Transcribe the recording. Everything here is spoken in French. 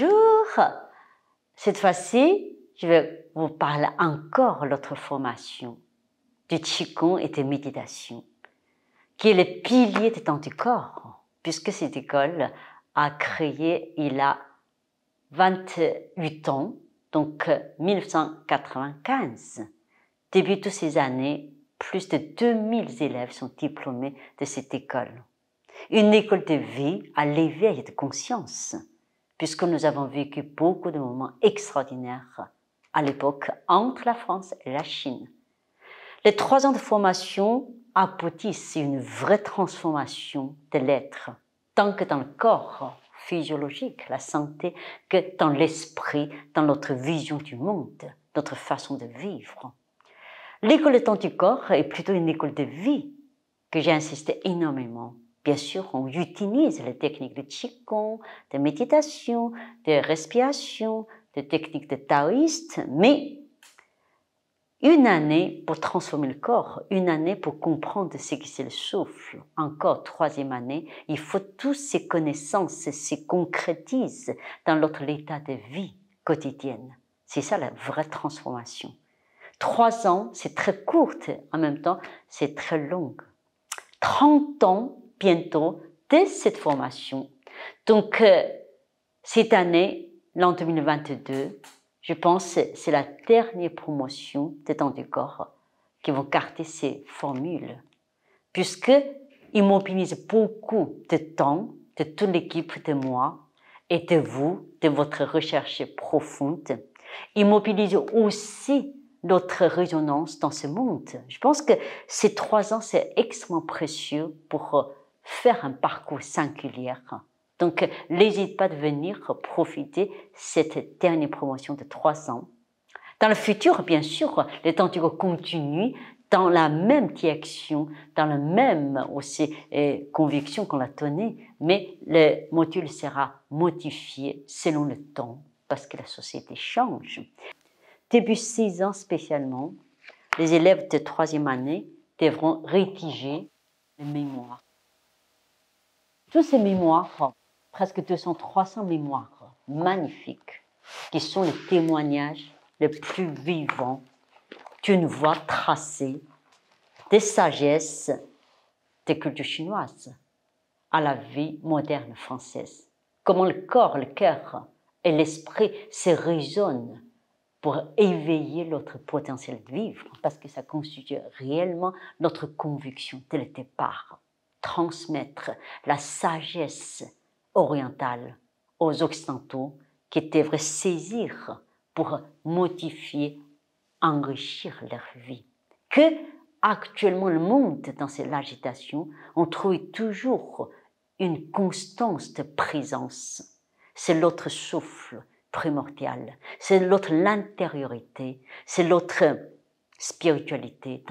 Bonjour! Cette fois-ci, je vais vous parler encore de l'autre formation, du Qigong et de méditation, qui est le pilier de ton corps, puisque cette école a créé il y a 28 ans, donc 1995. Depuis toutes ces années, plus de 2000 élèves sont diplômés de cette école. Une école de vie à l'éveil de conscience, puisque nous avons vécu beaucoup de moments extraordinaires à l'époque entre la France et la Chine. Les 3 ans de formation aboutissent à une vraie transformation de l'être, tant que dans le corps physiologique, la santé, que dans l'esprit, dans notre vision du monde, notre façon de vivre. L'école de temps du corps est plutôt une école de vie que j'ai insisté énormément. Bien sûr, on utilise les techniques de Qigong, de méditation, de respiration, de techniques de taoïste, mais une année pour transformer le corps, une année pour comprendre ce que c'est le souffle. Encore 3e année, il faut toutes ces connaissances se concrétisent dans notre état de vie quotidienne. C'est ça la vraie transformation. 3 ans, c'est très court, en même temps, c'est très long. 30 ans bientôt de cette formation. Donc, cette année, l'an 2022, je pense que c'est la dernière promotion de Temps du corps qui vont garder ces formules, puisqu'ils mobilisent beaucoup de temps de toute l'équipe de moi et de vous, de votre recherche profonde. Ils mobilisent aussi notre résonance dans ce monde. Je pense que ces 3 ans, c'est extrêmement précieux pour faire un parcours singulier. Donc, n'hésite pas de venir profiter de cette dernière promotion de 3 ans. Dans le futur, bien sûr, le temps continue dans la même direction, dans la même aussi conviction qu'on a donnée, mais le module sera modifié selon le temps, parce que la société change. Début 6 ans spécialement, les élèves de 3e année devront rédiger les mémoires. Tous ces mémoires, presque 200-300 mémoires magnifiques, qui sont les témoignages les plus vivants d'une voie tracée des sagesses des cultures chinoises à la vie moderne française. Comment le corps, le cœur et l'esprit se résonnent pour éveiller notre potentiel de vivre, parce que ça constitue réellement notre conviction dès le départ. Transmettre la sagesse orientale aux occidentaux qui devraient saisir pour modifier, enrichir leur vie. Que actuellement le monde, dans l'agitation, on trouve toujours une constance de présence. C'est l'autre souffle primordial, c'est l'autre l'intériorité, c'est l'autre spiritualité.